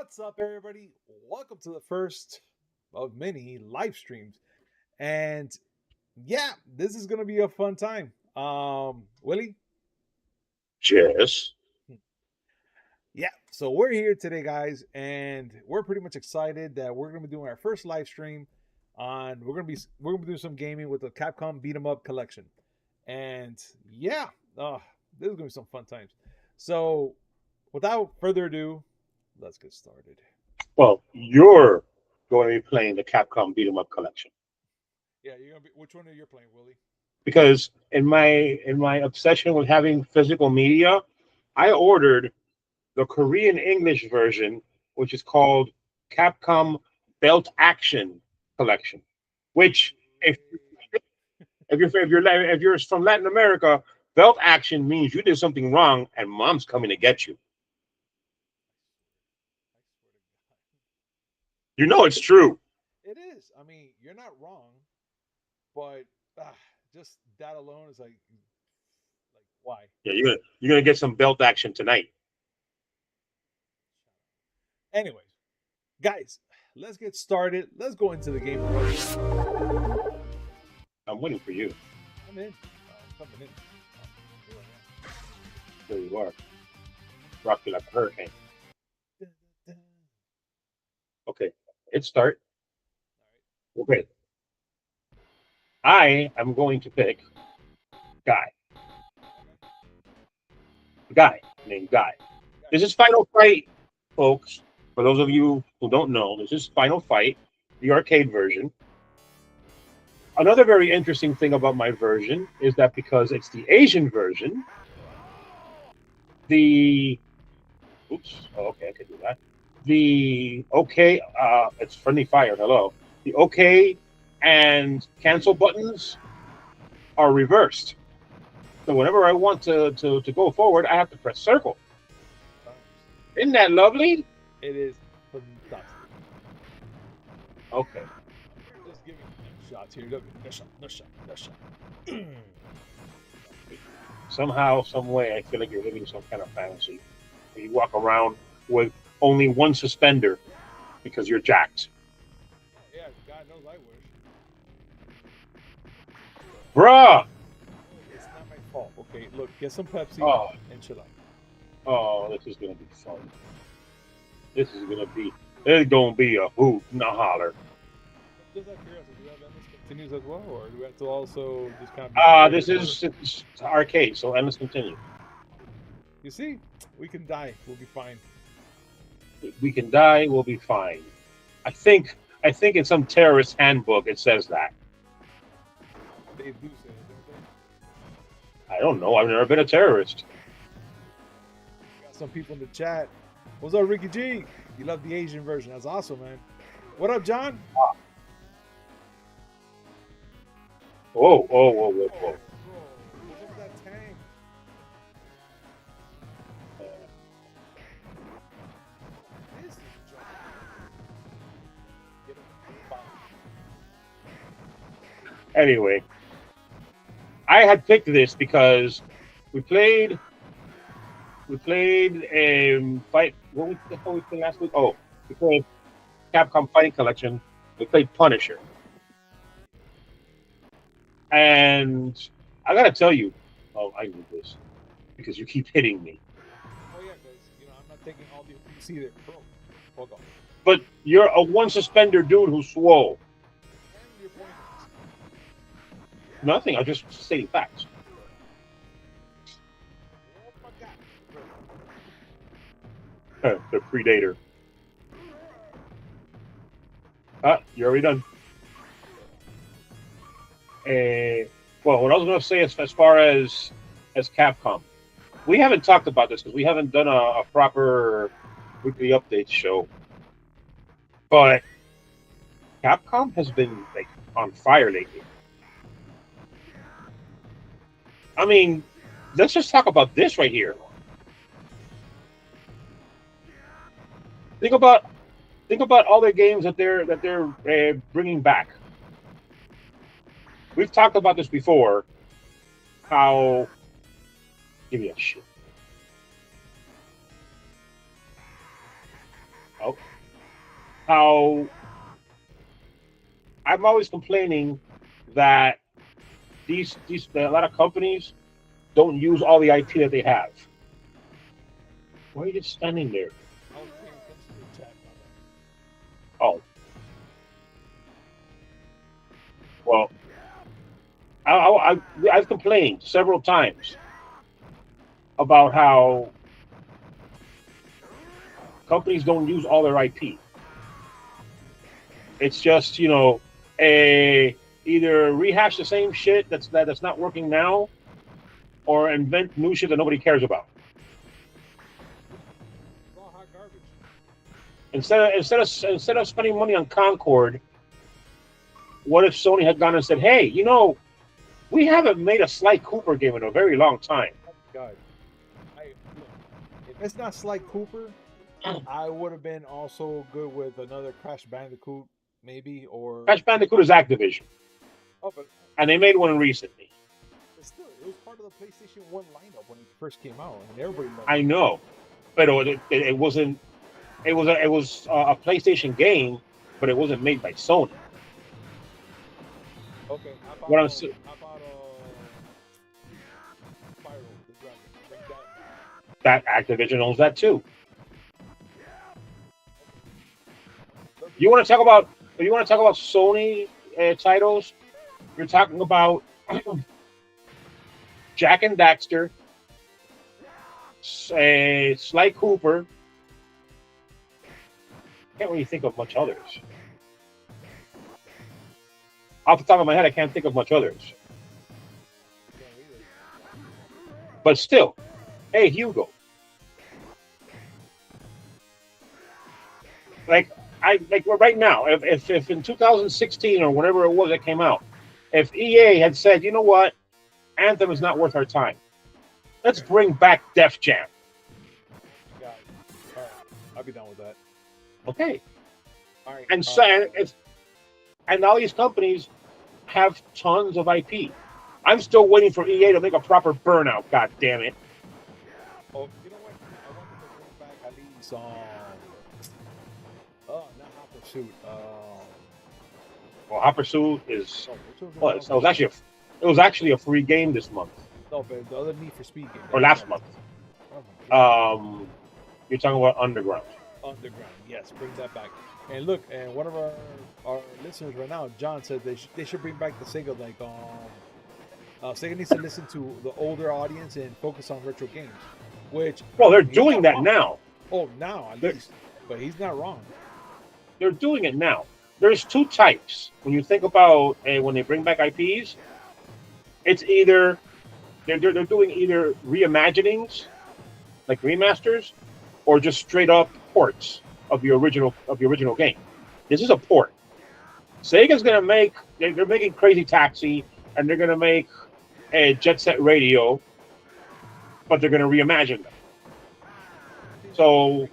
What's up, everybody? Welcome to the first of many live streams. And yeah, this is gonna be a fun time. Willie? Yes. Yeah, so we're here today, guys, and we're pretty much excited that we're gonna be doing our first live stream on we're gonna be doing some gaming with the Capcom Beat 'em Up collection. And yeah, this is gonna be some fun times. So without further ado, let's get started. Well, you're going to be playing the Capcom Beat 'em Up collection Yeah, you're gonna be which one are you playing, Willie? because in my obsession with having physical media, I ordered the Korean English version, which is called Capcom Belt Action Collection. Which, if you're from Latin America, belt action means you did something wrong and mom's coming to get you. You know it's true. It is. I mean, you're not wrong, but ah, just that alone is like why? Yeah, you're gonna get some belt action tonight. Anyways, guys, let's get started. Let's go into the game already. I'm waiting for you. I'm in. I'm coming in. Here There you are. Rock you like a hurricane. I am. Okay, hit start. Okay, I am going to pick Guy. Guy named Guy. This is Final Fight, folks. For those of you who don't know, this is Final Fight, the arcade version. Another very interesting thing about my version is that because it's the Asian version, the oops, oh, okay, I can do that. The okay, it's friendly fire. Hello. The okay and cancel buttons are reversed. So whenever I want to go forward, I have to press circle. Isn't that lovely? It is fantastic. Okay. Just giving shots here. Look, no shot, no shot, no shot. Somehow, some way, I feel like you're living some kind of fantasy. You walk around with only one suspender because you're jacked. Yeah, God knows I wish. Bruh! It's not my fault. Okay, look, get some Pepsi Oh, and chill out. oh, this is gonna be fun. It's gonna be a hoot and a holler. Just out of curiosity, do you have endless continues as well, or do we have to also just kind of? This is it's arcade, so endless continue. You see, we can die. We'll be fine. We can die, we'll be fine. I think in some terrorist handbook it says that. They do say it, don't they? I don't know. I've never been a terrorist. We got some people in the chat. What's up, Ricky G? You love the Asian version. That's awesome, man. What up, John? Whoa, whoa, whoa, whoa, whoa. Bro, look at that tank. This is John. Get him. Anyway, I had picked this because we played fight. What the hell we played last week? Oh, we played Capcom Fighting Collection. We played Punisher, and I gotta tell you, oh, I need this because you keep hitting me. Oh yeah, because I'm not taking all the abuse either. Bro, hold on. But you're a one suspender dude who's swole. And your point is, Nothing. I'm just stating facts. oh my God. The Predator. You're already done. Well, what I was going to say is, as far as Capcom, we haven't talked about this because we haven't done a proper weekly update show. But Capcom has been like on fire lately. I mean, let's just talk about this right here. Think about all the games that they're bringing back. We've talked about this before. How give me a shit. Oh, how I'm always complaining that a lot of companies don't use all the IP that they have. Why are you just standing there? I was paying attention to the chat. Oh, well, I've complained several times about how companies don't use all their IP. It's just either rehash the same shit that's not working now, or invent new shit that nobody cares about. It's all hot garbage. Instead of spending money on Concord, what if Sony had gone and said, "Hey, we haven't made a Sly Cooper game in a very long time." Oh my God. If it's not Sly Cooper, I would have been also good with another Crash Bandicoot, maybe, or Crash Bandicoot is Activision, but and they made one recently. still, it was part of the PlayStation 1 lineup when it first came out, and everybody loved I it. know, but it wasn't. It was a PlayStation game, but it wasn't made by Sony. Okay, What I'm how about Spyro the Dragon? Bring that Activision owns that too. You want to talk about Sony titles? You're talking about Jack and Daxter, Sly Cooper. Can't really think of much others. Off the top of my head, I can't think of much others. But still, hey Hugo, like right now, if in 2016 or whenever it was that came out, if EA had said, you know what, Anthem is not worth our time, let's bring back Def Jam. All right, I'll be down with that. Okay. All right. And all these companies have tons of IP. I'm still waiting for EA to make a proper Burnout. God damn it! Oh, you know what? I want them to bring back at least not Hot Pursuit. Well, Hot Pursuit is What? it was actually a free game this month No, but the other Need for Speed game. or last month. Oh my God. You're talking about Underground. Underground, yes, bring that back. And look, and one of our listeners right now, John, said they should bring back the Sega. Like, Sega needs to listen to the older audience and focus on retro games. Which, well, they're doing that wrong. now. Oh, now at least, but he's not wrong. They're doing it now. There's two types when you think about when they bring back IPs. It's either they're doing either reimaginings, like remasters, or just straight up ports of the original game. This is a port. Sega's gonna make they're making Crazy Taxi, and they're gonna make a Jet Set Radio, but they're gonna reimagine them. So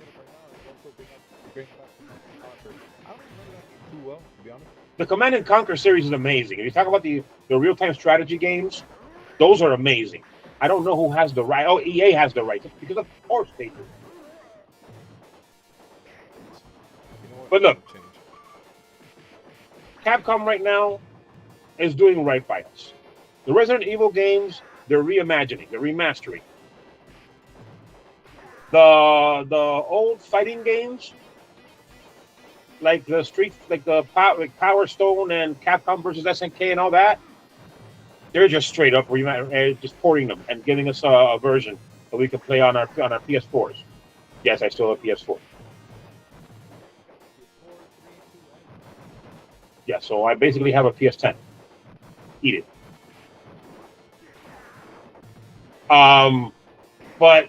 the Command and Conquer series is amazing. If you talk about the real-time strategy games, those are amazing. I don't know who has the right. Oh, EA has the right, because of course they do. But look, Capcom right now is doing right by us. The Resident Evil games, they're reimagining, they're remastering. The old fighting games, like Power Stone and Capcom versus SNK and all that, they're just straight up just porting them and giving us a version that we can play on our PS4s. Yes, I still have PS4. Yeah, so I basically have a PS10. Eat it. But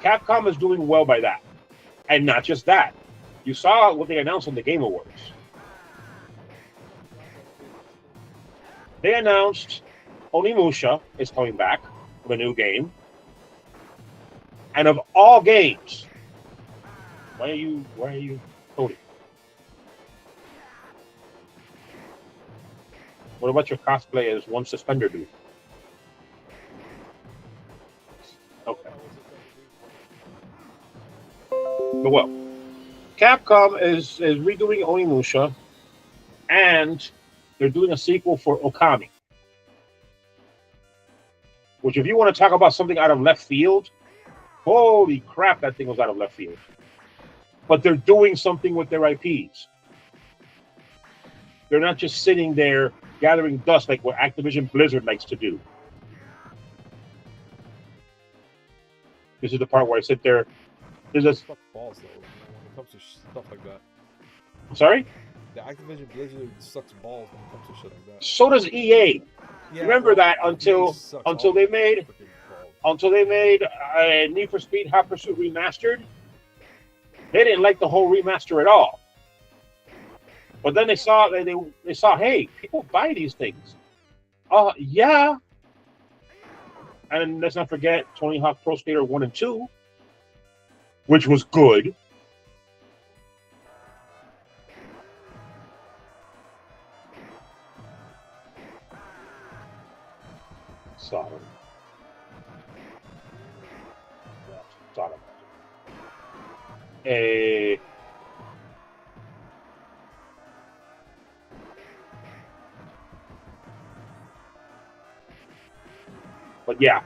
Capcom is doing well by that. And not just that. You saw what they announced on the Game Awards. They announced Onimusha is coming back with a new game. And of all games, why are you coding? What about your cosplay as one suspender dude? Okay. But well, Capcom is redoing Onimusha, and they're doing a sequel for Okami. Which, if you want to talk about something out of left field, holy crap, that thing was out of left field. But they're doing something with their IPs. They're not just sitting there gathering dust like what Activision Blizzard likes to do. This is the part where I sit there. There's a Sucks balls though when it comes to stuff like that. I'm sorry? The Activision Blizzard sucks balls when it comes to shit like that. So does EA. Yeah, Remember well, that EA until sucks they all made freaking balls. Need for Speed Hot Pursuit Remastered. They didn't like the whole remaster at all. But then they saw hey, people buy these things. Yeah. And let's not forget Tony Hawk Pro Skater 1 and 2, which was good. Sodom. Sodom. But yeah,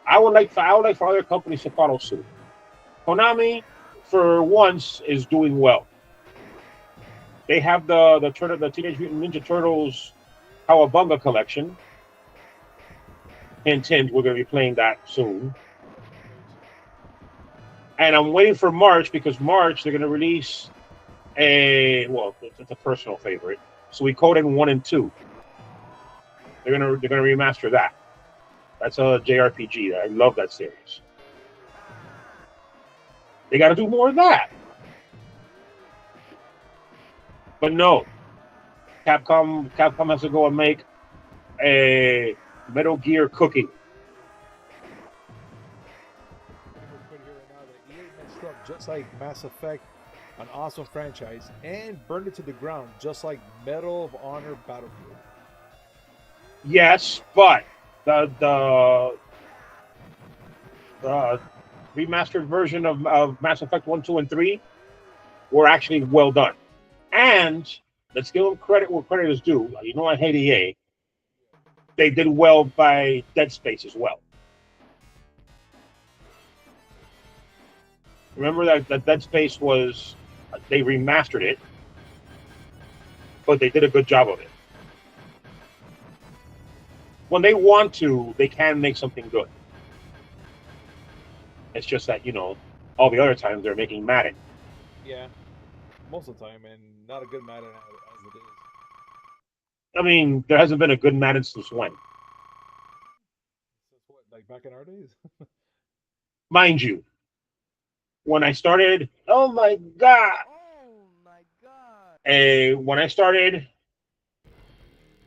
I would like for other companies to follow suit. Konami, for once, is doing well. They have the Teenage Mutant Ninja Turtles Cowabunga collection. Hint, hint, we're going to be playing that soon. And I'm waiting for March, because March they're going to release it's a personal favorite, Suikoden 1 and 2. They're going to remaster that. That's a JRPG. I love that series. They got to do more of that. But no, Capcom has to go and make a Metal Gear Cookie. Just like Mass Effect, an awesome franchise, and burned it to the ground, just like Medal of Honor Battlefield. Yes, but the remastered version of Mass Effect 1, 2, and 3 were actually well done. And let's give them credit where credit is due. You know I hate EA. They did well by Dead Space as well. Remember that Dead Space they remastered it, but they did a good job of it. When they want to, they can make something good. It's just that, all the other times they're making Madden. Yeah, most of the time, and not a good Madden as it is. I mean, there hasn't been a good Madden since when? Since what, like back in our days? Mind you, when I started, oh my god! When I started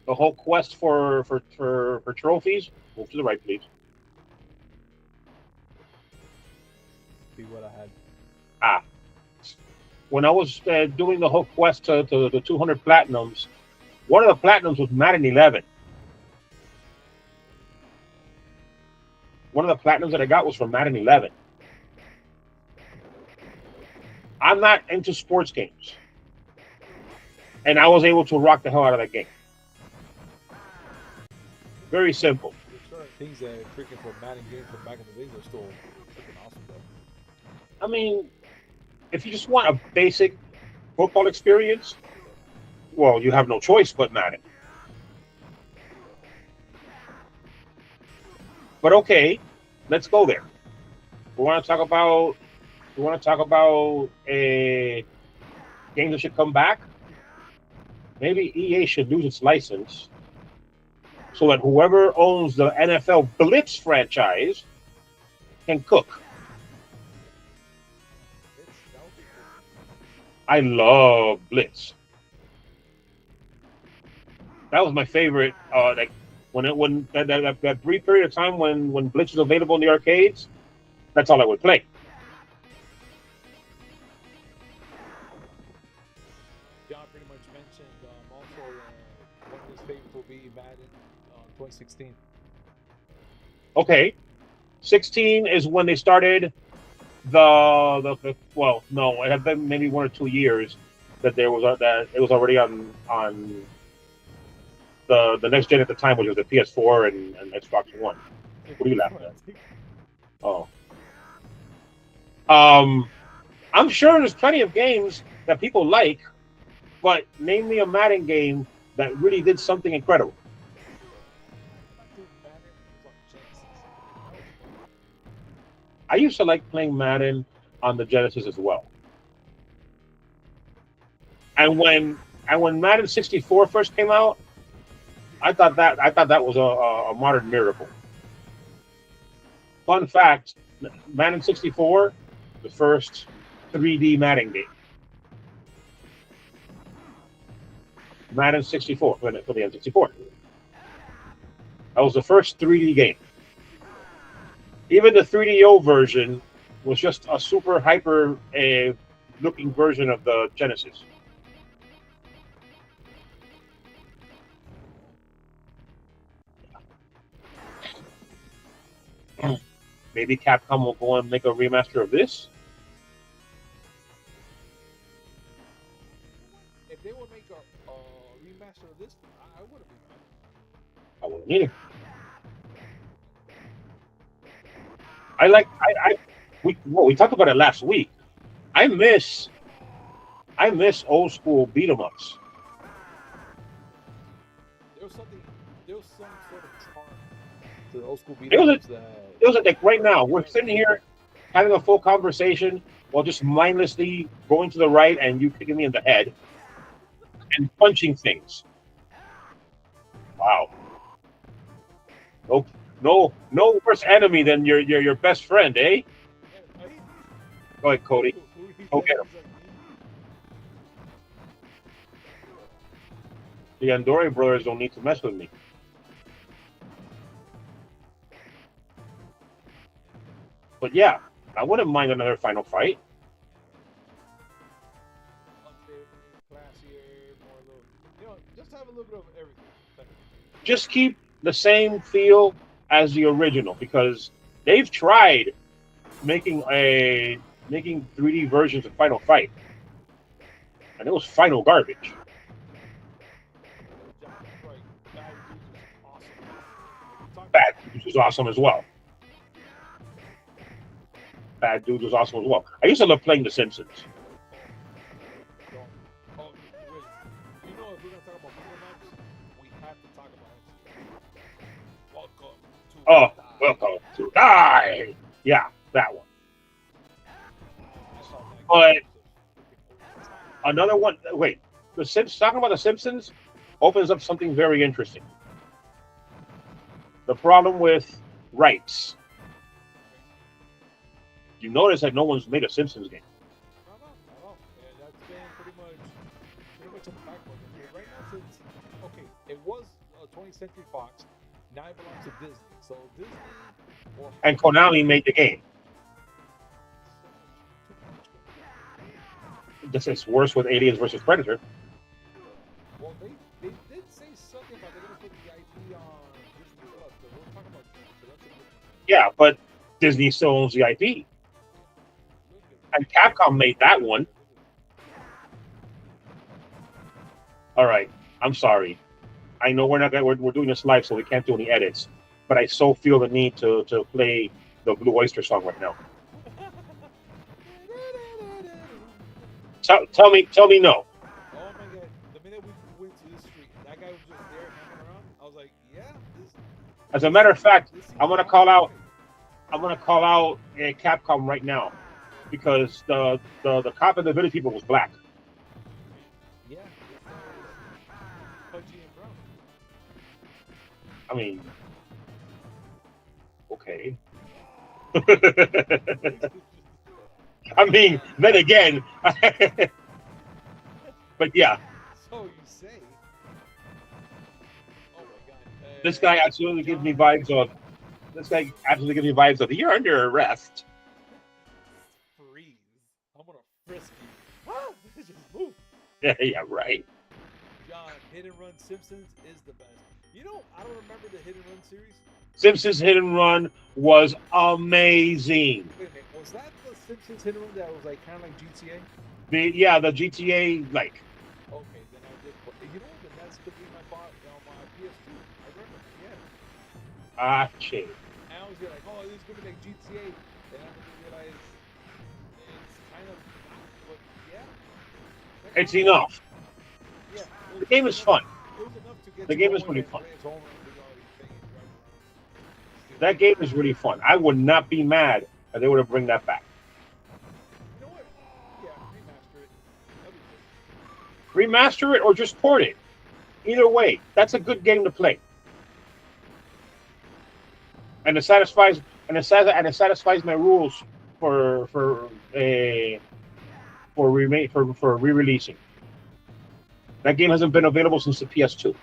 the whole quest for trophies, move to the right, please. See what I had. When I was doing the whole quest to the 200 platinums, one of the platinums was Madden 11. One of the platinums that I got was from Madden 11. I'm not into sports games, and I was able to rock the hell out of that game. Very simple. There's certain things that freaking for Madden games from back in the days are still freaking awesome, though. I mean, if you just want a basic football experience, well, you have no choice but Madden. But okay, let's go there. We want to talk about games that should come back. Maybe EA should lose its license so that whoever owns the NFL Blitz franchise can cook. I love Blitz. That was my favorite. When that brief period of time when Blitz was available in the arcades, that's all I would play. John pretty much mentioned also one of his favorites will be Madden 2016. Okay, 16 is when they started well, no, it had been maybe 1 or 2 years that there was that it was already on the next gen at the time, which was the PS4 and Xbox One. What are you laughing at? Oh, I'm sure there's plenty of games that people like, but name me a Madden game that really did something incredible. I used to like playing Madden on the Genesis as well. And when Madden 64 first came out, I thought that was a modern miracle. Fun fact: Madden 64, the first 3D Madden game. Madden 64 for the N64. That was the first 3D game. Even the 3DO version was just a super hyper looking version of the Genesis. Maybe Capcom will go and make a remaster of this. If they would make a remaster of this, I wouldn't be mad. I wouldn't either. I like we talked about it last week. I miss old school beat 'em ups. There was some sort of charm to the old school beat It was 'em that. It was like right now we're sitting here having a full conversation while just mindlessly going to the right and you kicking me in the head and punching things. Wow. No worse enemy than your best friend, eh? Go ahead, Cody. Go get him. The Andori brothers don't need to mess with me. But yeah, I wouldn't mind another final fight. Just have a little bit of everything. Just keep the same feel as the original because they've tried making 3D versions of Final Fight, and it was final garbage. Bad Dudes was awesome as well. Bad Dudes was awesome as well. I used to love playing The Simpsons. You know, if we're gonna talk about video games, we have to talk about Welcome to Die. Yeah, that one. But another one. Wait, talking about The Simpsons opens up something very interesting. The problem with rights. You notice that no one's made a Simpsons game. No. Yeah, that's been pretty much a backward. Right now, since it was a 20th Century Fox, now it belongs to Disney. So Disney and Konami made the game. This is worse with Aliens versus Predator. Well, they did say something about they're gonna put the IP on Disney Plus. So we're talking about yeah, but Disney still owns the IP. And Capcom made that one. All right, I'm sorry. I know we're doing this live, so we can't do any edits. But I so feel the need to play the Blue Oyster song right now. Tell me no. Oh my god! The minute we went to the street, that guy was just there hanging around. I was like, yeah. As a matter of fact, I'm gonna call out Capcom right now because the cop in the Village People was black. Yeah. Pudgy and brown. I mean, okay. I mean, then again, but yeah. So you say? Oh my god! This guy absolutely gives me vibes of. You're under arrest. Freeze! I'm gonna frisk you. Just move. Yeah, right. John, Hit and Run Simpsons is the best. You know, I don't remember the Hit and Run series. Simpsons Hit and Run was amazing. Wait a minute, was that the Simpsons Hit and Run that was like kind of like GTA? The GTA like. Okay, then I did. You know what? Then that's the game I bought on my PS2. I remember. Yeah. Ah, shit. And I was like, oh, this is gonna be like GTA. Then I realized it's kind of not, but yeah. It's enough. Yeah. The game is fun. It was enough to get The you game is going really and fun. play its own and do all these things, drive around. That game is really fun. I would not be mad if they were to bring that back. You know what? Yeah, remaster it. That'd be good. Remaster it or just port it. Either way, that's a good game to play. And it satisfies my rules for re-releasing. That game hasn't been available since the PS2. You're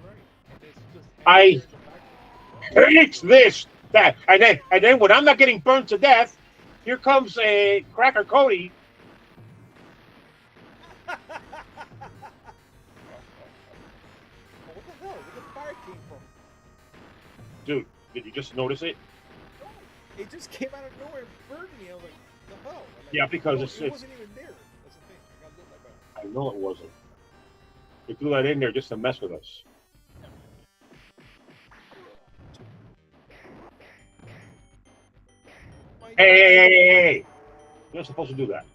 right. And it's just I hate this, that, and then when I'm not getting burned to death, here comes a Cracker Cody. What the hell? Where the fire came from? Dude, did you just notice it? No, it just came out of nowhere and burned me. I was like, the hell? Like, Yeah, because no, it's it wasn't even there. That's the thing. I gotta look like that. I know it wasn't. They threw that in there just to mess with us. Hey! You're not supposed to do that.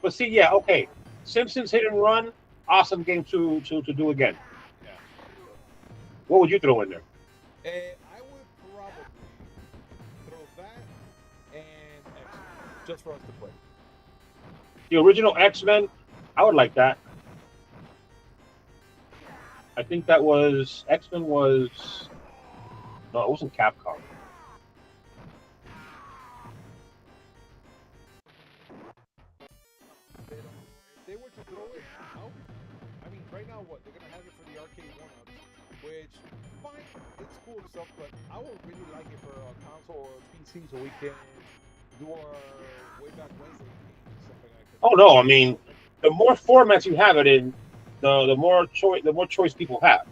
But see, yeah, okay. Simpsons Hit and Run, awesome game to do again. Yeah. What would you throw in there? I would probably throw that and X just for us to play. The original X-Men, I would like that. I think that was X-Men was no, it wasn't Capcom. If they were to throw it out, I mean, right now, what they're gonna have it for the arcade one-ups, which fine, it's cool and stuff, but I would really like it for a console or PC so we can do our way back Wednesday games, stuff like that. Oh no, I mean, the more formats you have it in, the more choice people have.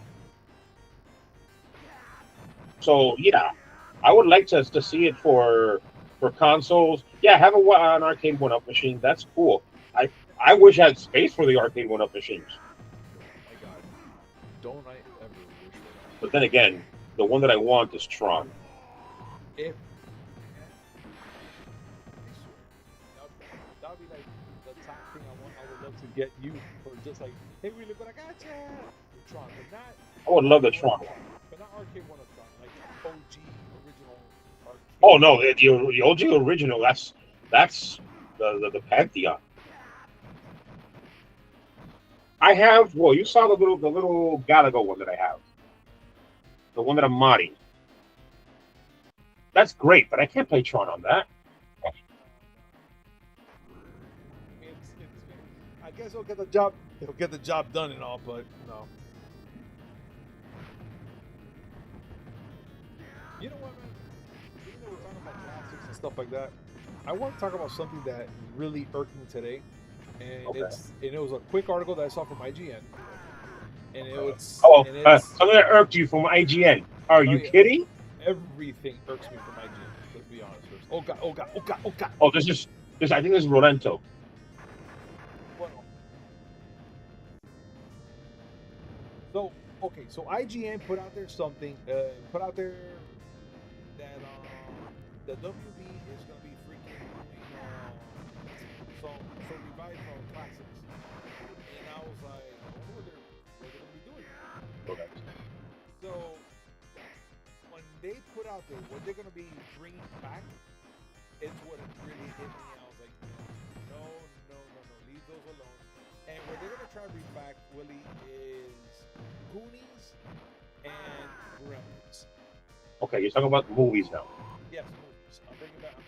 So yeah, I would like to see it for consoles. Yeah, have an arcade one-up machine. That's cool. I wish I had space for the arcade one-up machines. Oh my God, don't I ever wish for that? But then again, the one that I want is Tron. If that would be like the top thing I would love to get you for just like, hey, Willy, but I got you. Tron, but not. I would love the Tron one. But not arcade one of Tron, like OG original arcade. Oh no, the OG original. That's the Pantheon. I have. Well, you saw the little Galago one that I have. The one that I'm modding. That's great, but I can't play Tron on that. I guess he'll get the job. He'll get the job done and all, but no. You know what, man? Even though we're talking about classics and stuff like that, I want to talk about something that really irked me today, and it was a quick article that I saw from IGN, and it was something that irked you from IGN. Are you kidding? Everything irks me from IGN. Let's be honest first. Oh god! Oh god! Oh god! Oh god! Oh, this. I think this is Rolento. So okay, so IGN put out there something. Put out there that the WB is going to be freaking doing some revive from classics, and I was like, I wonder what they're going to be doing. Okay. So when they put out there what they're going to be bringing back, it's what it really hit me. I was like, no, leave those alone. And what they're going to try to bring back, Willy, is Goonies and Gremlins. Okay, you're talking about movies now. Yes, movies. I'm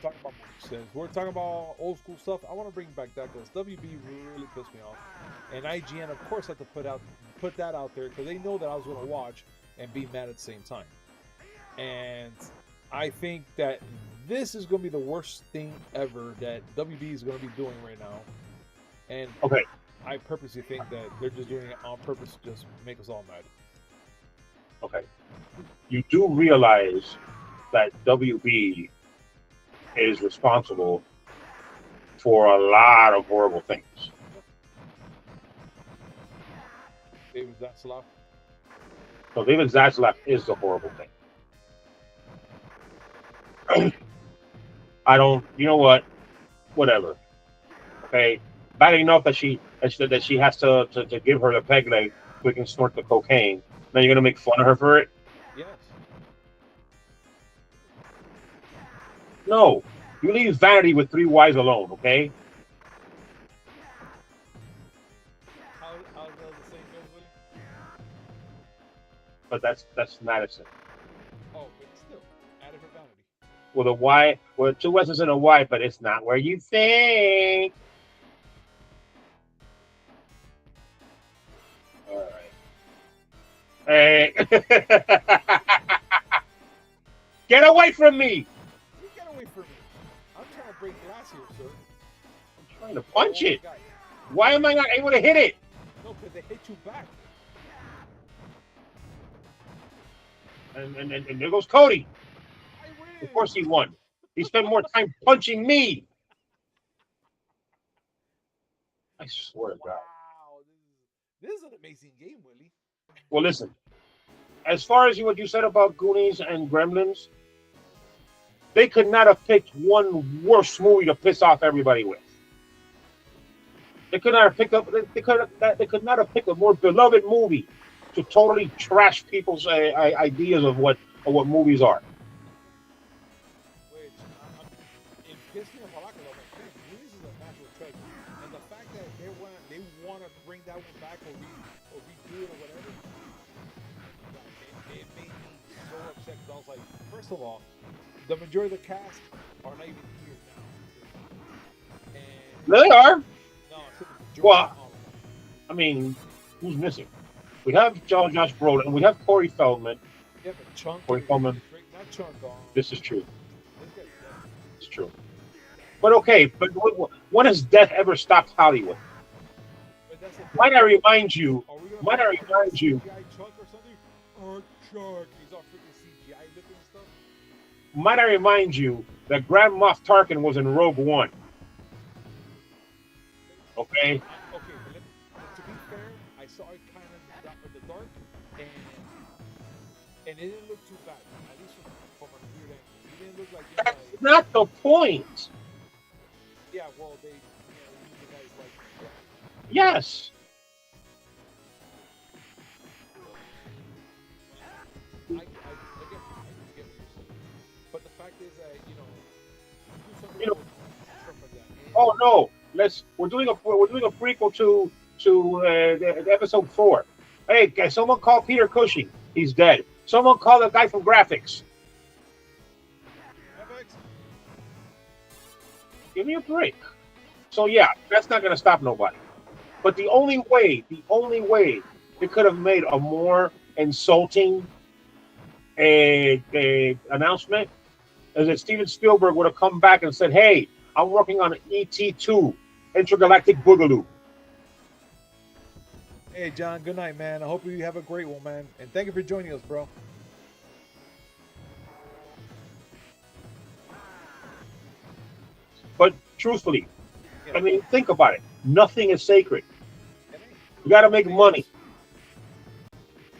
talking about movies. Since we're talking about old school stuff, I want to bring back that because WB really pissed me off. And IGN, of course, had to put that out there because they know that I was going to watch and be mad at the same time. And I think that this is going to be the worst thing ever that WB is going to be doing right now. And Okay, I purposely think that they're just doing it on purpose to just make us all mad. okay. You do realize that WB is responsible for a lot of horrible things. David Zaslav. So David Zaslav is the horrible thing. I don't. You know what? Whatever. Okay. Bad enough that she has to give her the peg leg so we can snort the cocaine. Now you're gonna make fun of her for it? Yes. No. You leave vanity with 3 Ys alone. Okay. How does the same go, Willie? But that's Madison. Oh, but still, added for vanity. With a Y, with 2 S's and a Y, but it's not where you think. All right. Hey. Get away from me! You get away from me. I'm trying to break glass here, sir. I'm trying to punch it. Guy. Why am I not able to hit it? No, because they hit you back. And there goes Cody. I win. Of course he won. He spent more time punching me. I swear to God. Wow, this is an amazing game, Willie. Well, listen. As far as what you said about Goonies and Gremlins, they could not have picked one worse movie to piss off everybody with. They could not have picked up. They could not have picked a more beloved movie to totally trash people's ideas of what movies are. Which it pissed me off a lot because I'm like, man, Goonies is a national treasure, and the fact that they want to bring that one back or redo it or whatever, it made me so upset because I was like, first of all, the majority of the cast are not even here now, and They are. no, so Well, I mean, who's missing? We have Josh Brolin. We have Corey Feldman. yeah, but Chunk, Corey Feldman. not Chunk, This is true. this guy's dead. It's true. But okay. But when has death ever stopped Hollywood? But that's the thing. Might I remind you? Are we gonna Might I remind you? CGI Chunk or something? Or Chunk, he's all freaking CGI looking and stuff. Might I remind you that Grand Moff Tarkin was in Rogue One? Okay. Okay, but to be fair, I saw it kind of in the dark, and it didn't look too bad. At least from a weird angle, it didn't look like. That's not the point. Yeah, well, they the guys like. Yes. I get what you're saying, but the fact is that do something You know- stuff like that. And Oh no. We're doing a prequel to the episode 4. Hey, guys, someone call Peter Cushing. He's dead. Someone call the guy from graphics. FX, Give me a break. So yeah, that's not going to stop nobody. But the only way it could have made a more insulting announcement is that Steven Spielberg would have come back and said, "Hey, I'm working on ET2, Intergalactic Boogaloo." Hey, John, good night, man. I hope you have a great one, man. And thank you for joining us, bro. But truthfully, I mean, think about it. Nothing is sacred. You got to make money.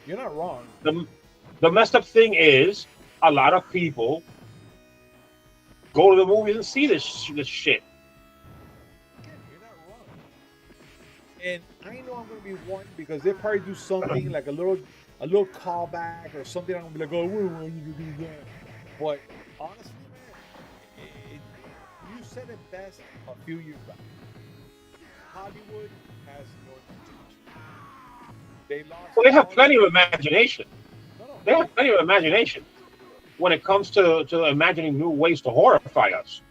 You're not wrong. The messed up thing is a lot of people go to the movies and see this shit. Again, you're not wrong. And I know I'm gonna be one because they probably do something like a little callback or something. I'm gonna be like, oh, where are you to do that? But honestly, man, you said it best a few years back. Hollywood has no imagination. They lost. Well, they have plenty of imagination. No. They have plenty of imagination when it comes to imagining new ways to horrify us.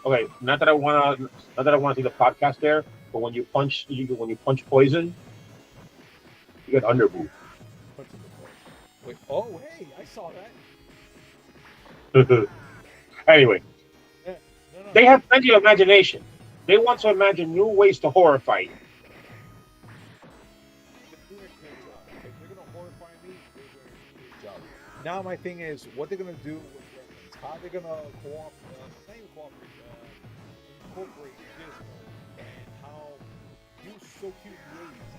Okay, not that I want to see the podcast there, but when you punch poison, you get underboob. Wait, oh, hey, I saw that. Anyway, Yeah. No, they have plenty of imagination. They want to imagine new ways to horrify you. they're doing a great job. If they're gonna horrify me, they're doing a great job. Now my thing is, what they're gonna do with Gremlins? How they're gonna not even cooperate, incorporate Gizmo and how he was so cute in the '80s.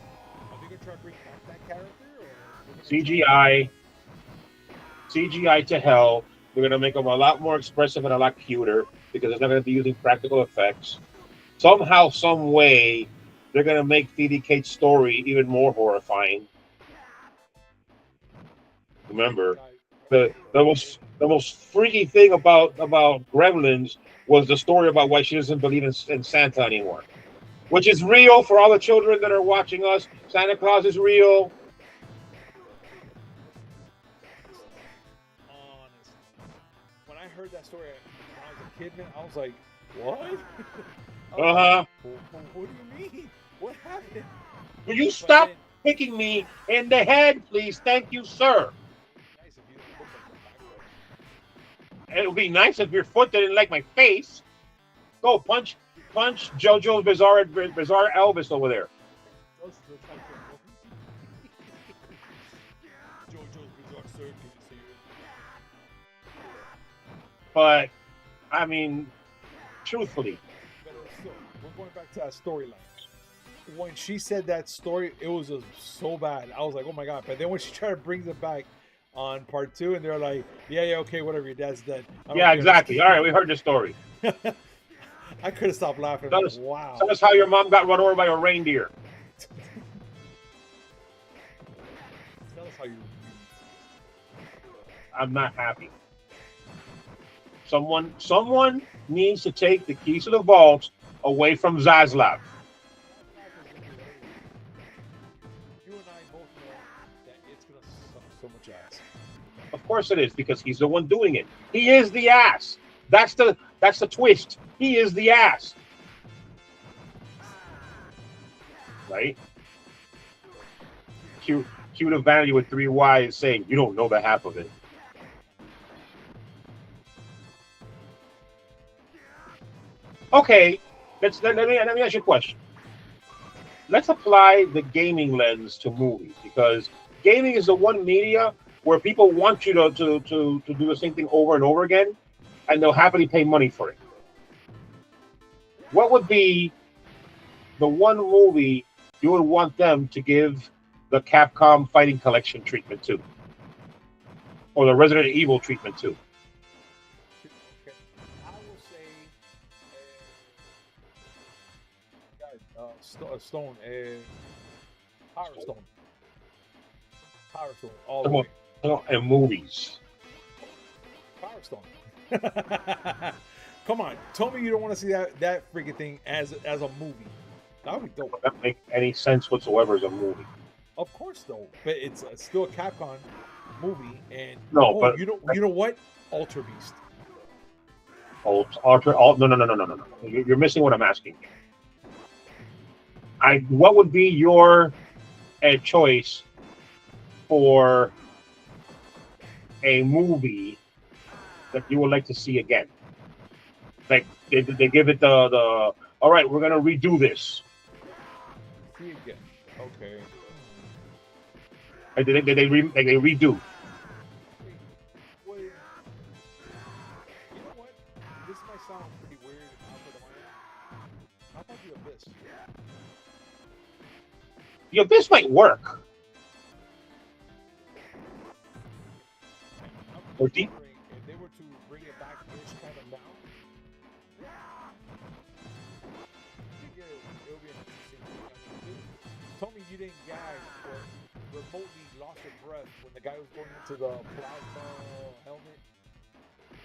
Are they gonna try to bring back that character, or they're gonna try to? CGI, CGI to hell. They're gonna make them a lot more expressive and a lot cuter because it's not gonna be using practical effects. Somehow, some way, they're gonna make Phoebe Cates' story even more horrifying. Remember, Guy, the the most the most freaky thing about Gremlins was the story about why she doesn't believe in Santa anymore, which is real for all the children that are watching us. Santa Claus is real. honest. When I heard that story when I was a kid, man, I was like, what? I was Uh like, huh. what do you mean? What happened? Will you But stop then, kicking me in the head, please? Thank you, sir. nice if you didn't look like the It would be nice if your foot didn't like my face. Go punch JoJo's bizarre Elvis over there. does look like JoJo's Bizarre Circus here. But I mean, truthfully, But still, we're going back to that storyline. When she said that story, it was just so bad. I was like, oh my god. But then when she tried to bring it back on part two, and they're like, yeah, okay, whatever, your dad's dead. I don't yeah, care. exactly. All right, we heard the story. I could have stopped laughing. Tell Like, us, wow. tell us how your mom got run over by a reindeer. Tell us how you. I'm not happy. Someone needs to take the keys to the vault away from Zaslav. You and I both know that it's gonna suck so much ass. Of course it is, because he's the one doing it. He is the ass. That's the twist. He is the ass. Right? Cute of vanity with 3 Y's saying you don't know the half of it. Okay, let me ask you a question. Let's apply the gaming lens to movies, because gaming is the one media where people want you to do the same thing over and over again, and they'll happily pay money for it. What would be the one movie you would want them to give the Capcom Fighting Collection treatment to, or the Resident Evil treatment to? Okay. I will say, Stone, Power Stone, all the Come on, way. and movies. Power Stone. Come on, tell me you don't want to see that freaking thing as a movie. That would be dope. Does that make any sense whatsoever as a movie? Of course, though, but it's still a Capcom movie, and No, but you know what? Ultra Beast. No. You're missing what I'm asking. What would be your choice for a movie that you would like to see again? Like they give it the all right, we're gonna redo this. See again. Okay. Like they redo. Well, you know what? This might sound pretty weird outside of my end. How about the Abyss? The Abyss might work. I'm Or just deep. wondering if they were to bring it back ish kind of now. I think it'll be an interesting thing. I mean, tell me you didn't gag or remotely lost your breath when the guy was going into the plasma helmet.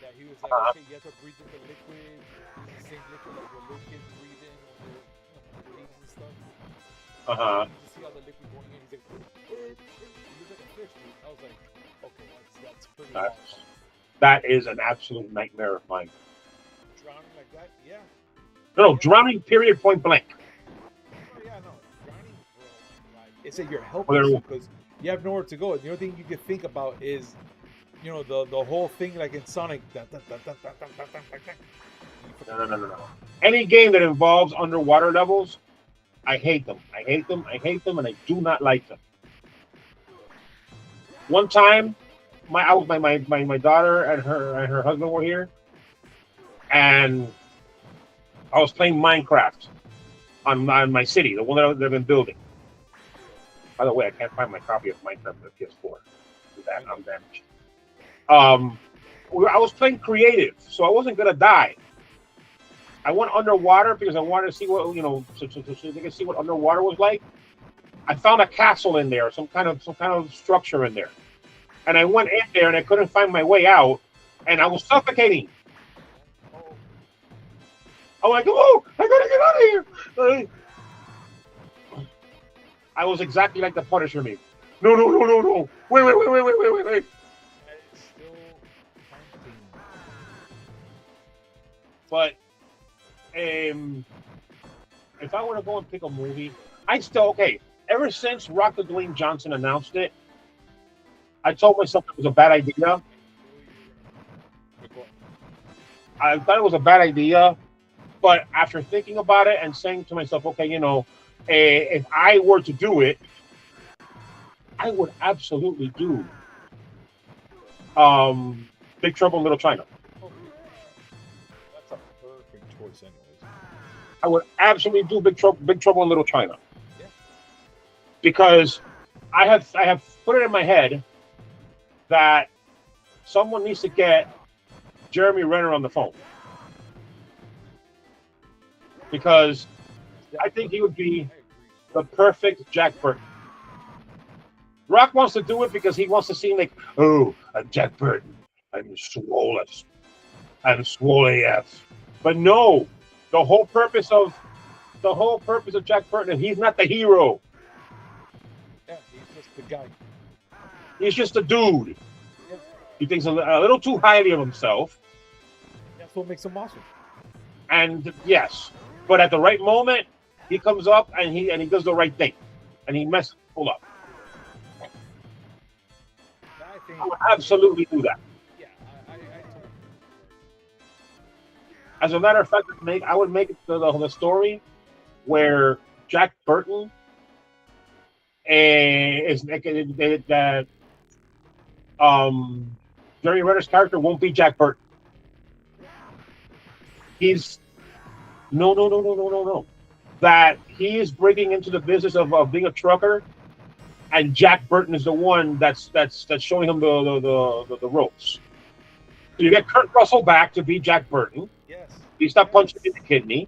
That he was like, okay, you have to breathe in the liquid. It's the same liquid like your little kids breathe in when they're babies and stuff. Uh-huh. You just see all the liquid going in. He's like, he looks like a fish, dude. I was like, okay, that's pretty awesome. That is an absolute nightmare of mine. Drowning like that, yeah. No, drowning, period, point blank. Oh yeah, no, drowning, bro. Like, it's that you're helpless Well, because you have nowhere to go. And the only thing you can think about is You know, the whole thing like in Sonic. No. Any game that involves underwater levels, I hate them. I hate them. I hate them, and I do not like them. One time, my daughter and her husband were here, and I was playing Minecraft on my city, the one that they've been building. By the way, I can't find my copy of Minecraft on the PS4. Do that, I'm damaged. I was playing creative, so I wasn't gonna die. I went underwater because I wanted to see what so they could see what underwater was like. I found a castle in there, some kind of structure in there, and I went in there and I couldn't find my way out, and I was suffocating. I'm like, oh, I gotta get out of here! I was exactly like the Punisher meme. No! Wait! But if I were to go and pick a movie, ever since Rock the Dwayne Johnson announced it, I told myself it was a bad idea. I thought it was a bad idea, but after thinking about it and saying to myself, okay, if I were to do it, I would absolutely do Big Trouble in Little China. That's a perfect choice, anyways. I would absolutely do Big Trouble in Little China. Yeah. Because I have put it in my head that someone needs to get Jeremy Renner on the phone. Because I think he would be the perfect Jack Burton. Rock wants to do it because he wants to seem like, oh, I'm Jack Burton. I'm swole. I'm swole AF. But no, the whole purpose of Jack Burton is he's not the hero. Yeah, he's just the guy. He's just a dude. Yeah. He thinks a little too highly of himself. That's what makes him awesome. And yes, but at the right moment, he comes up and he does the right thing, and he messes people up. I would absolutely do that. Yeah, I totally. As a matter of fact, I would make it the story where Jack Burton is that Jeremy Renner's character won't be Jack Burton. He's no. That he is breaking into the business of being a trucker, and Jack Burton is the one that's showing him the ropes. So you get Kurt Russell back to be Jack Burton. Yes. He stopped punching in the kidney,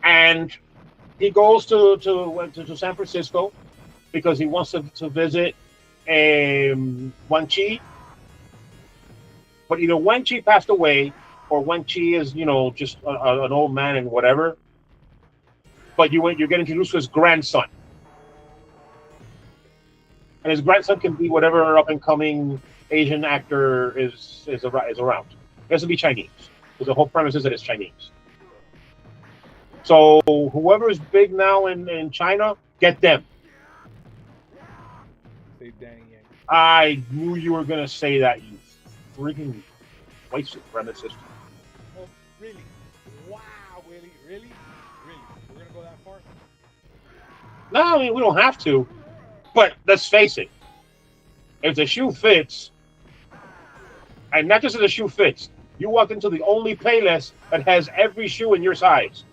and he goes to San Francisco because he wants to visit Wen Chi. But either Wen Chi passed away, or Wen Chi is just an old man and whatever. But you get introduced to his grandson. And his grandson can be whatever up and coming Asian actor is around. It has to be Chinese, because the whole premise is that it's Chinese. So whoever is big now in China, get them. Say Danny Yang. I knew you were gonna say that, you freaking white supremacist. Oh, really? Wow, Willy, really? We're gonna go that far? No, I mean we don't have to. But let's face it, if the shoe fits, and not just if the shoe fits, you walk into the only playlist that has every shoe in your size.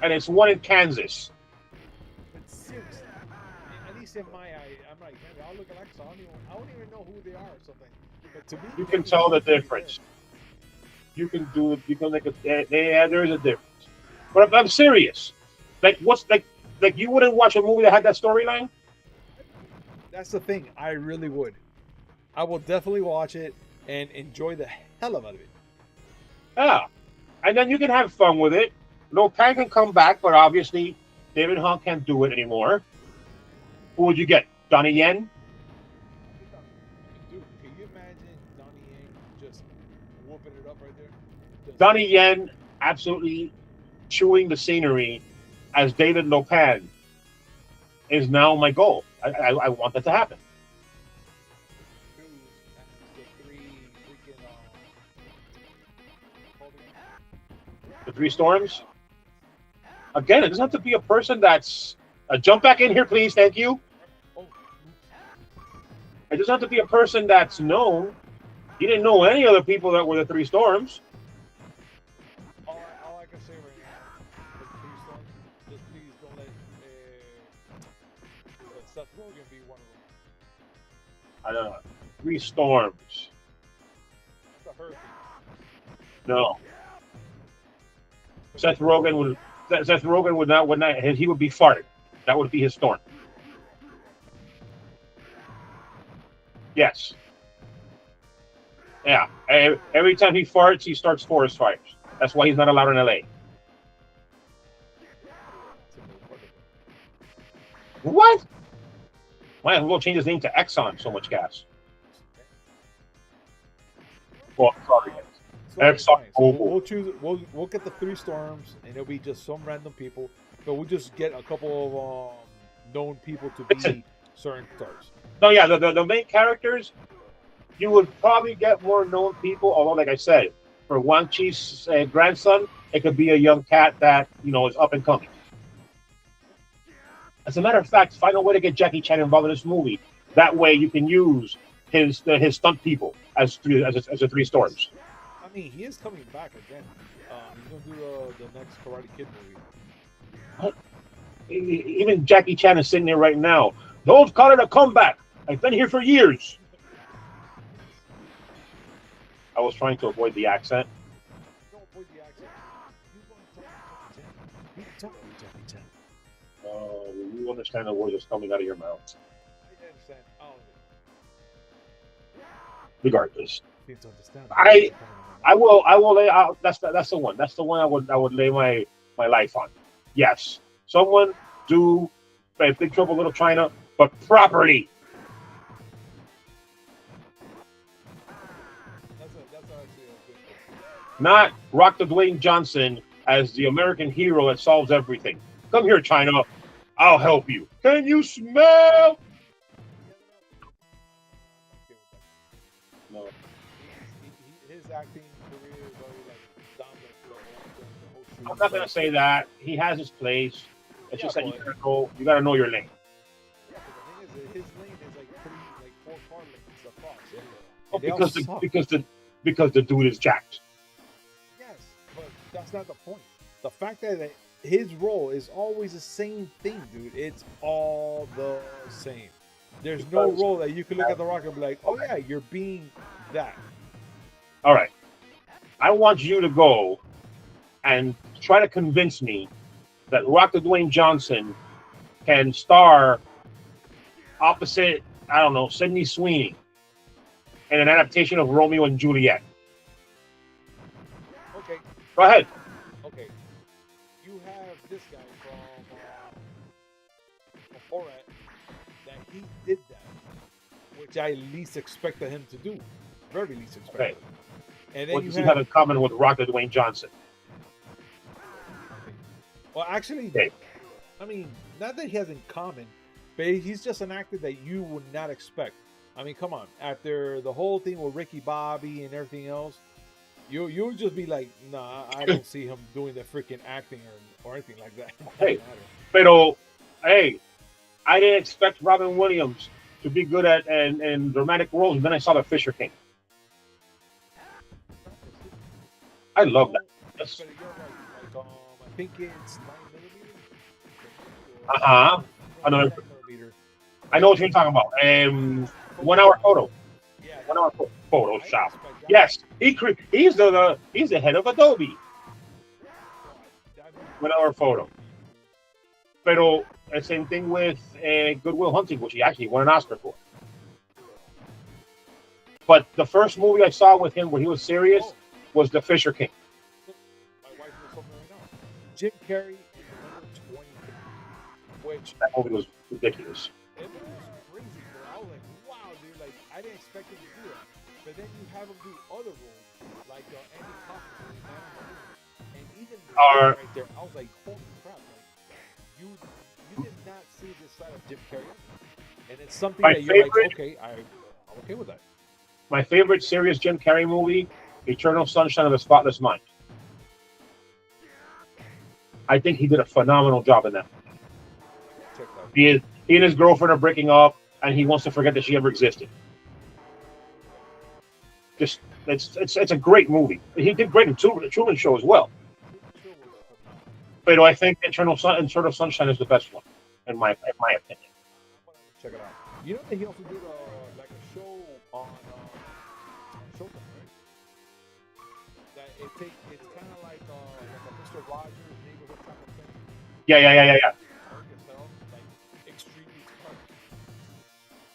And it's one in Kansas. But seriously, at least in my eye, I'm like, man, I'll look at Alexa, I don't even know who they are or something. But to me, you can tell the difference. You can make there is a difference. But I'm serious. Like you wouldn't watch a movie that had that storyline? That's the thing. I really would. I will definitely watch it and enjoy the hell out of it. Yeah. And then you can have fun with it. No Pan can come back, but obviously David Hong can't do it anymore. Who would you get? Donnie Yen? Dude, can you imagine Donnie Yen just whooping it up right there? Donnie Yen absolutely chewing the scenery as David Lopan is now my goal. I want that to happen. Two and the three freaking hold The three storms. Again, it doesn't have to be a person that's. Jump back in here, please. Thank you. on. It doesn't have to be a person that's known. You didn't know any other people that were the three storms. All I can say right now, the three storms, just please don't let Seth Rogen be one of them. I don't know. Three storms. That's a hurricane. No. Seth Rogen would not. He would be farted. That would be his storm. Yes. Yeah. Every time he farts, he starts forest fires. That's why he's not allowed in LA. What? Might as well change his name to Exxon. So much gas. Well, sorry. So, Exxon. fine. So we'll choose. We'll get the three storms, and it'll be just some random people. But we'll just get a couple of known people to be certain stars. No, yeah, the main characters, you would probably get more known people. Although, like I said, for Wang Chi's grandson, it could be a young cat that is up and coming. As a matter of fact, find a way to get Jackie Chan involved in this movie. That way, you can use his stunt people as the three storms. I mean, he is coming back again. He's gonna do the next Karate Kid movie. What? Even Jackie Chan is sitting there right now. Don't call it a comeback. I've been here for years. I was trying to avoid the accent. Don't avoid the accent. You talk to Jackie Chan. You understand the words that's coming out of your mouth. I understand all of it. Regardless, You need to understand. I will lay out. That's the one. That's the one I would lay my life on. Yes, someone do Big Trouble Little China, but properly. That's actually a good thing. Not Rock the Dwayne Johnson as the American hero that solves everything. Come here, China. I'll help you. Can you smell? No. His acting career is already like dominant for the whole shoot. I'm not gonna say that. He has his place. It's just that but- you gotta know your lane. Yeah, but the thing is, his lane is like pretty like 4 car lanes across. Yeah. Oh, And they all suck. because the dude is jacked. Yes, but that's not the point. The fact that his role is always the same thing, dude. It's all the same. There's no Because- role that you can look at The Rock and be like, oh yeah, you're being that. All right. I want you to go and try to convince me that Rock the Dwayne Johnson can star opposite, I don't know, Sydney Sweeney in an adaptation of Romeo and Juliet. Okay, Go ahead. okay. You have this guy from Borat that he did that, which I least expected him to do. Very least expected. Okay. And then What you does he have in common with Rock the Dwayne Johnson? Well, actually, Okay. I mean, not that he has in common, but he's just an actor that you would not expect. I mean, come on. After the whole thing with Ricky Bobby and everything else, you'll just be like, nah, I don't see him doing the freaking acting or anything like that. Hey. Pero, hey, I didn't expect Robin Williams to be good at in dramatic roles. And then I saw The Fisher King. I love that. Yes. But you're right. Like, I think it's 9mm. Uh-huh. Another- 9mm. I know what you're talking about. 1 hour photo. Yeah. 1 hour photo I shop. expect that. Yes, he's the head of Adobe. That- 1 hour photo. Pero same thing with Good Will Hunting, which he actually won an Oscar for. But the first movie I saw with him where he was serious was The Fisher King. My wife was something right now. Jim Carrey in the number 20, which That movie was ridiculous. it was crazy. Bro. I was like, wow, dude. Like, I didn't expect him to do that. But then you have him do other roles, like Andy Kaufman in Man on the Moon. And even Are- right there, I was like, holy crap. Like, you did not see this side of Jim Carrey. and it's something My that you're like, favorite, okay, I'm okay with that. my favorite serious Jim Carrey movie, Eternal Sunshine of the Spotless Mind. I think he did a phenomenal job in that. Check that. He and his girlfriend are breaking up, and he wants to forget that she ever existed. Just it's a great movie. He did great in the Truman Show as well. But I think Eternal Sunshine is the best one, in my opinion. Check it out. You know that he also did like a show on Showtime, right? That it's kind of like a Mr. Rogers neighborhood type of thing. Yeah. Dark as hell, like extremely dark.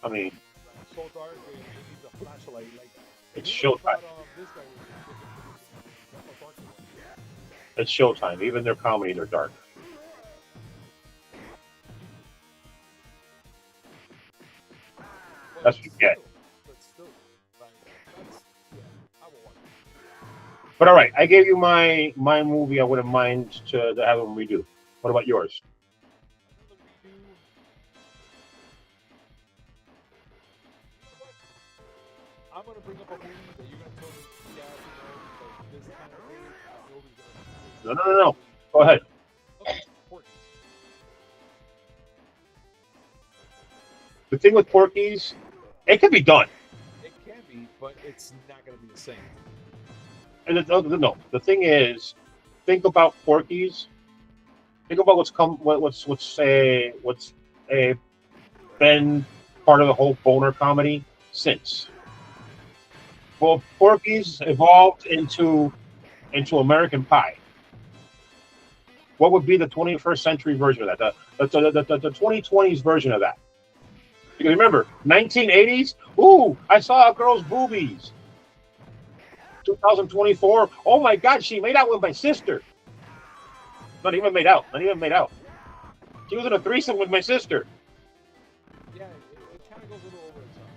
I mean, Like, so dark it needs a flashlight. Like it's you know Showtime. about this guy was producing. That's how dark it was. It's Showtime. Even their comedies are dark. That's what you get. But still, like that's I will watch it. But all right, I gave you my movie. I wouldn't mind to have them redo. What about yours? Another redo. I'm gonna bring up a movie that you're gonna tell me, yeah, because this kind of movie, nobody's gonna. No. Go ahead. Okay, Porky's. The thing with Porky's, it can be done. It can be, but it's not gonna be the same. And no, the thing is, think about Porky's. Think about what's been part of the whole boner comedy since. Well, Porky's evolved into American Pie. What would be the 21st century version of that? The 2020s version of that? Because remember, 1980s. Ooh, I saw a girl's boobies. 2024. Oh my God, she made out with my sister. Not even made out. She was in a threesome with my sister. Yeah, it kind of goes a little over the top.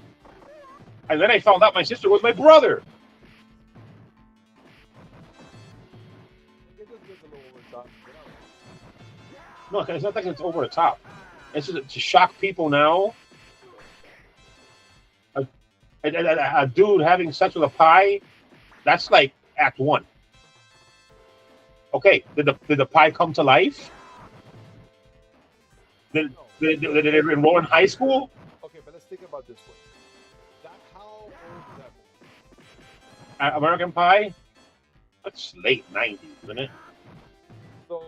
And then I found out my sister was my brother. It just gets a little over the top. No, it's not like it's over the top. It's just to shock people now. A dude having sex with a pie, that's like Act 1. Okay, did the pie come to life? Did it enroll in high school? Okay, but let's think about this way. How old is that movie? American Pie? That's late 90s, isn't it? So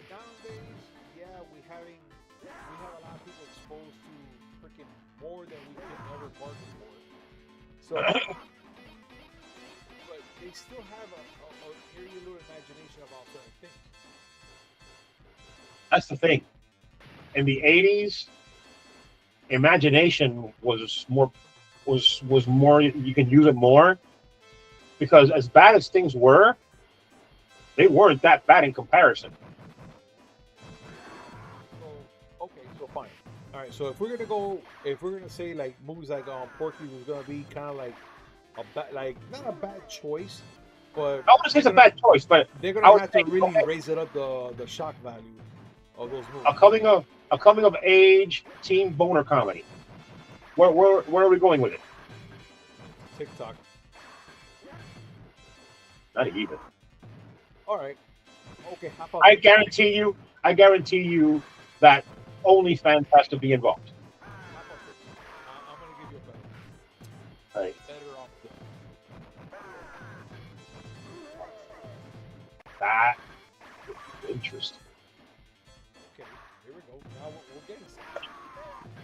nowadays, yeah, we have a lot of people exposed to freaking more than we can ever bargain for. So, but they still have a very little imagination about certain things. That's the thing. In the 80s, imagination was more. You can use it more because as bad as things were, they weren't that bad in comparison. So okay, so fine. All right, so if we're gonna say like movies like Porky was gonna be kind of like not a bad choice, but I wouldn't say it's a bad choice, but they're I gonna would have to say, really okay, raise it up the shock value of those movies. a coming of age teen boner comedy. Where are we going with it? TikTok. Not even. All right. Okay. How about I guarantee you that OnlyFans has to be involved. how about this? I'm gonna give you a better. Right. Better off. That is interesting. Okay. Here we go. Now we're getting something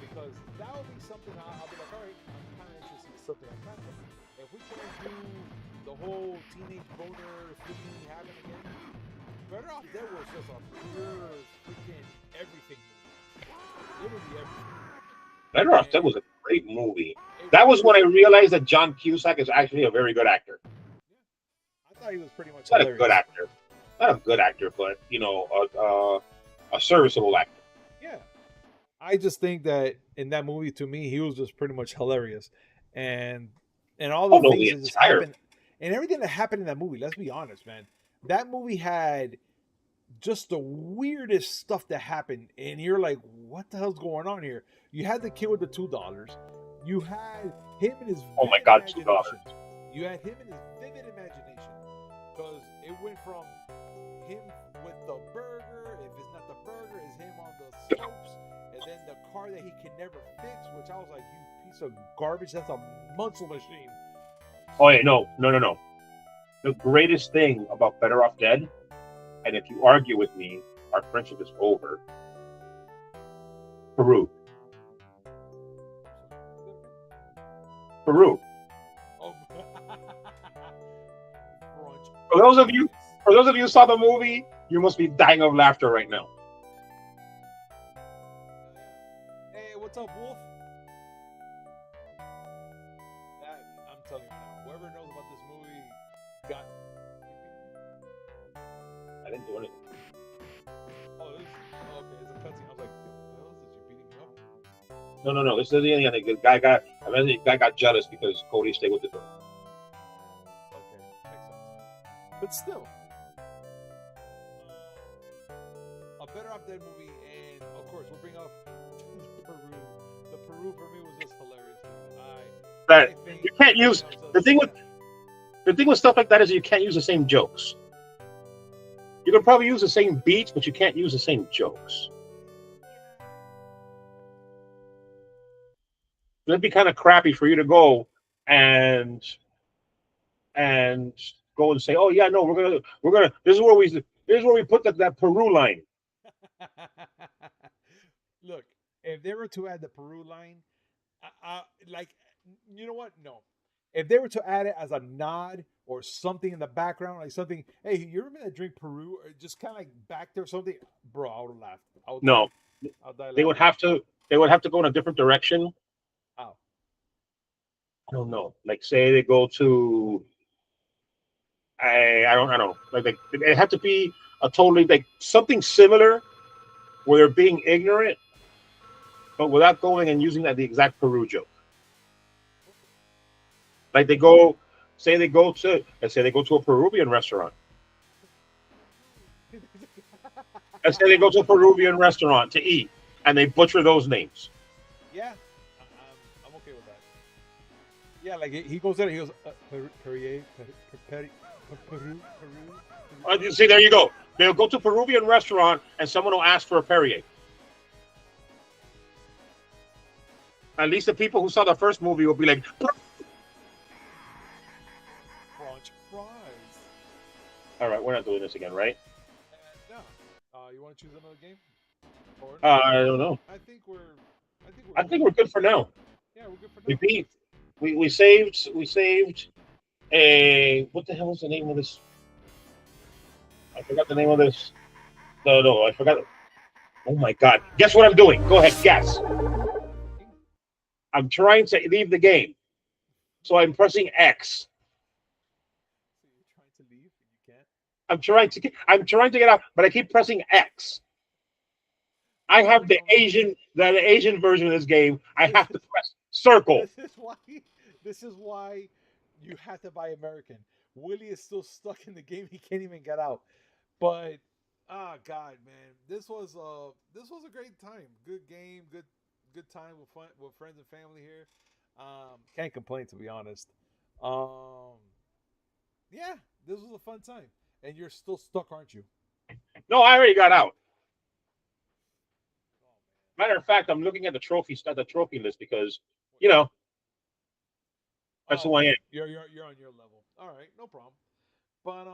because that would be something I'll be like, all right, I'm kind of interested in something like that. But if we can't do the whole teenage boner thing happen again, Better Off Dead was just a pure freaking everything movie. Literally everything. Better Off Dead was a great movie. That was when I realized that John Cusack is actually a very good actor. Yeah. I thought he was pretty much Not hilarious. a good actor. Not a good actor, but a serviceable actor. Yeah. I just think that in that movie, to me, he was just pretty much hilarious, and all the things that just happened, and everything that happened in that movie. Let's be honest, man. That movie had just the weirdest stuff that happened, and you're like, "What the hell's going on here?" You had the kid with the $2. You had him in his Oh my vivid God, $2. imagination. You had him in his vivid imagination because it went from him with the burger. If it's not the burger, it's him on the slopes, and then the car that he can never fix. Which I was like, you piece of garbage. That's a muscle machine. Oh yeah, no. The greatest thing about Better Off Dead, and if you argue with me, our friendship is over. Peru. Peru. Oh. For those of you who saw the movie, you must be dying of laughter right now. Hey, what's up, Wolf? I'm telling you now, whoever knows about this movie got. I didn't do anything. Oh, okay, it's a cutscene. I was like, what the hell is this? You beating me up? No. This isn't anything. The guy got jealous because Cody stayed with the girl. Okay, makes sense. But still, a Better Off Dead movie, and of course, we'll bring up Peru. The Peru for me was just hilarious. That you can't use the thing with stuff like that is you can't use the same jokes. You can probably use the same beats, but you can't use the same jokes. It'd be kind of crappy for you to go and go and say, "Oh yeah, no, we're gonna. This is where we put that Peru line." Look, if they were to add the Peru line, like, you know what? No. If they were to add it as a nod or something in the background, like something, hey, you remember that drink Peru, or just kind of like back there or something, bro, I would have laughed. No, they would have to. They would have to go in a different direction. How? I don't know. Like, say they go to. I don't know. Like it had to be a totally like something similar, where they're being ignorant, but without going and using the exact Peru joke. Like let's say they go to a Peruvian restaurant. Let's say they go to a Peruvian restaurant to eat, and they butcher those names. Yeah, I'm okay with that. Yeah, like he goes there, he goes Peru. See, there you go. They'll go to a Peruvian restaurant, and someone will ask for a Perrier. At least the people who saw the first movie will be like, French fries. All right, we're not doing this again, right? No. You want to choose another game? Or I don't know. I think we're good for now. Yeah, we're good for now. We beat. We saved. A what the hell was the name of this? I forgot the name of this. No, I forgot. Oh my God! Guess what I'm doing? Go ahead, guess. I'm trying to leave the game, so I'm pressing X. So you're trying to leave and you can't? I'm trying to get out, but I keep pressing X. I have the Asian version of this game. I have to press circle. This is why you have to buy American. Willy is still stuck in the game. He can't even get out. But God, man, this was a great time. Good game. Good time with friends and family here. Can't complain, to be honest. Yeah, this was a fun time. And you're still stuck, aren't you? No, I already got out. Matter of fact, I'm looking at the trophy list because that's who I am. You're on your level. All right, no problem. But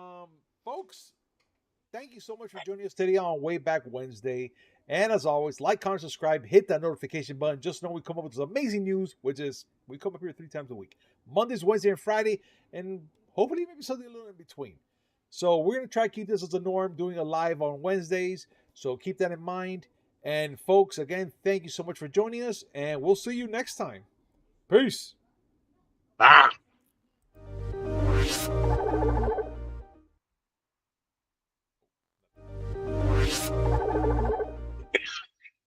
folks, thank you so much for joining us today on Way Back Wednesday. And as always, like, comment, subscribe, hit that notification button. Just know we come up with this amazing news, which is we come up here 3 times a week. Mondays, Wednesday, and Friday, and hopefully maybe something a little in between. So we're going to try to keep this as a norm, doing a live on Wednesdays. So keep that in mind. And folks, again, thank you so much for joining us, and we'll see you next time. Peace.